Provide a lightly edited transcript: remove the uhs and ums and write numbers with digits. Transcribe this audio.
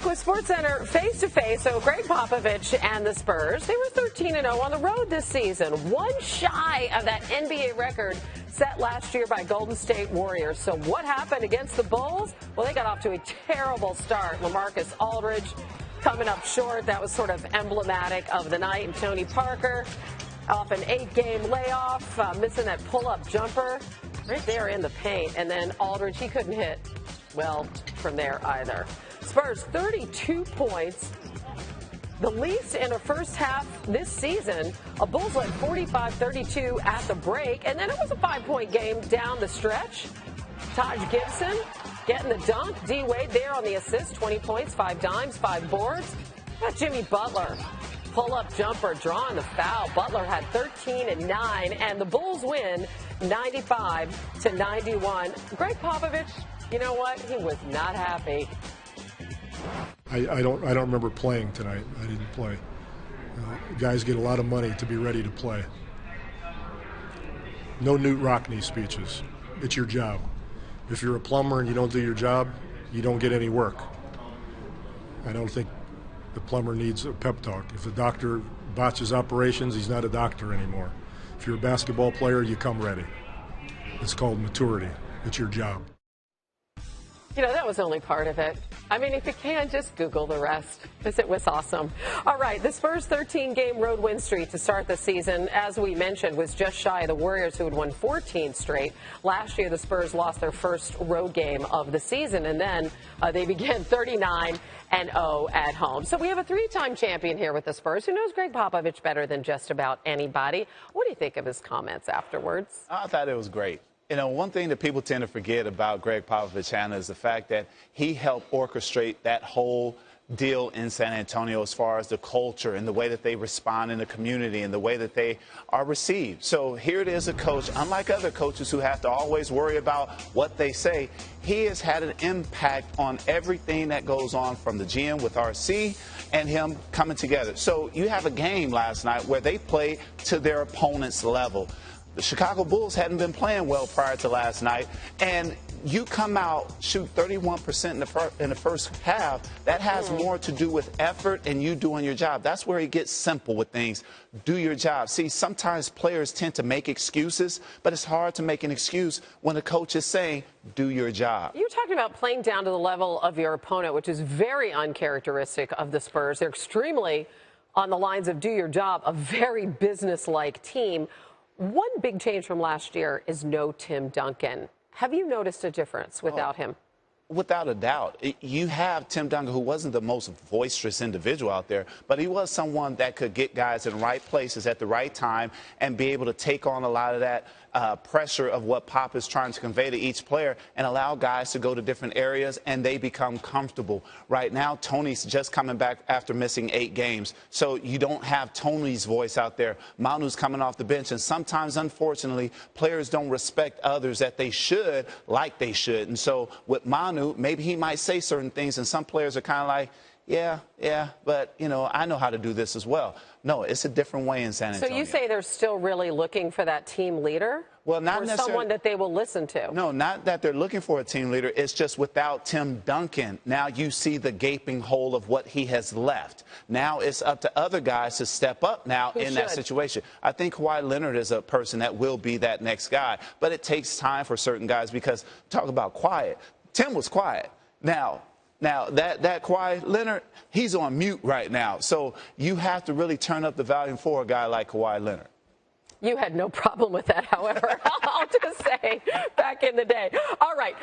Back with SportsCenter face-to-face. So Gregg Popovich and the Spurs, they were 13-0 on the road this season. One shy of that NBA record set last year by Golden State Warriors. So what happened against the Bulls? Well, they got off to a terrible start. LaMarcus Aldridge coming up short. That was sort of emblematic of the night. And Tony Parker off an 8-game layoff, missing that pull-up jumper right there in the paint. And then Aldridge, he couldn't hit well from there either. Spurs 32 points, the least in a first half this season. A Bulls led 45-32 at the break, and then it was a 5-point game down the stretch. Taj Gibson getting the dunk. D. Wade there on the assist, 20 points, 5 dimes, 5 boards. Got Jimmy Butler, pull-up jumper, drawing the foul. Butler had 13 and 9, and the Bulls win 95-91. Gregg Popovich, you know what? He was not happy. I don't remember playing tonight. I didn't play. Guys get a lot of money to be ready to play. No Newt Rockney speeches. It's your job. If you're a plumber and you don't do your job, you don't get any work. I don't think the plumber needs a pep talk. If the doctor botches operations, he's not a doctor anymore. If you're a basketball player, you come ready. It's called maturity. It's your job. You know, that was only part of it. I mean, if you can, just Google the rest, because it was awesome. All right, the Spurs' 13-game road win streak to start the season, as we mentioned, was just shy of the Warriors, who had won 14 straight. Last year, the Spurs lost their first road game of the season, and then they began 39-0 at home. So we have a 3-time champion here with the Spurs, who knows Gregg Popovich better than just about anybody. What do you think of his comments afterwards? I thought it was great. You know, one thing that people tend to forget about Gregg Popovich, Hannah, is the fact that he helped orchestrate that whole deal in San Antonio as far as the culture and the way that they respond in the community and the way that they are received. So here it is, a coach, unlike other coaches who have to always worry about what they say, he has had an impact on everything that goes on from the GM with RC and him coming together. So you have a game last night where they played to their opponent's level. The Chicago Bulls hadn't been playing well prior to last night, and you come out, shoot 31% in the first half. That has more to do with effort and you doing your job. That's where it gets simple with things. Do your job. See, sometimes players tend to make excuses, but it's hard to make an excuse when the coach is saying, do your job. You're talking about playing down to the level of your opponent, which is very uncharacteristic of the Spurs. They're extremely on the lines of do your job, a very business-like team. One big change from last year is no Tim Duncan. Have you noticed a difference without him? Without a doubt. You have Tim Duncan, who wasn't the most boisterous individual out there, but he was someone that could get guys in the right places at the right time and be able to take on a lot of that pressure of what Pop is trying to convey to each player and allow guys to go to different areas and they become comfortable. Right now, Tony's just coming back after missing 8 games, so you don't have Tony's voice out there. Manu's coming off the bench, and sometimes, unfortunately, players don't respect others that they should like they should. And so with Manu, maybe he might say certain things, and some players are kind of like, yeah, but, you know, I know how to do this as well. No, it's a different way in San Antonio. So you say they're still really looking for that team leader? Well, not or necessarily someone that they will listen to? No, not that they're looking for a team leader. It's just without Tim Duncan, now you see the gaping hole of what he has left. Now it's up to other guys to step up now in that situation. I think Kawhi Leonard is a person that will be that next guy. But it takes time for certain guys because, talk about quiet, Tim was quiet. Now that Kawhi Leonard, he's on mute right now. So you have to really turn up the volume for a guy like Kawhi Leonard. You had no problem with that, however. I'll just say, back in the day. All right.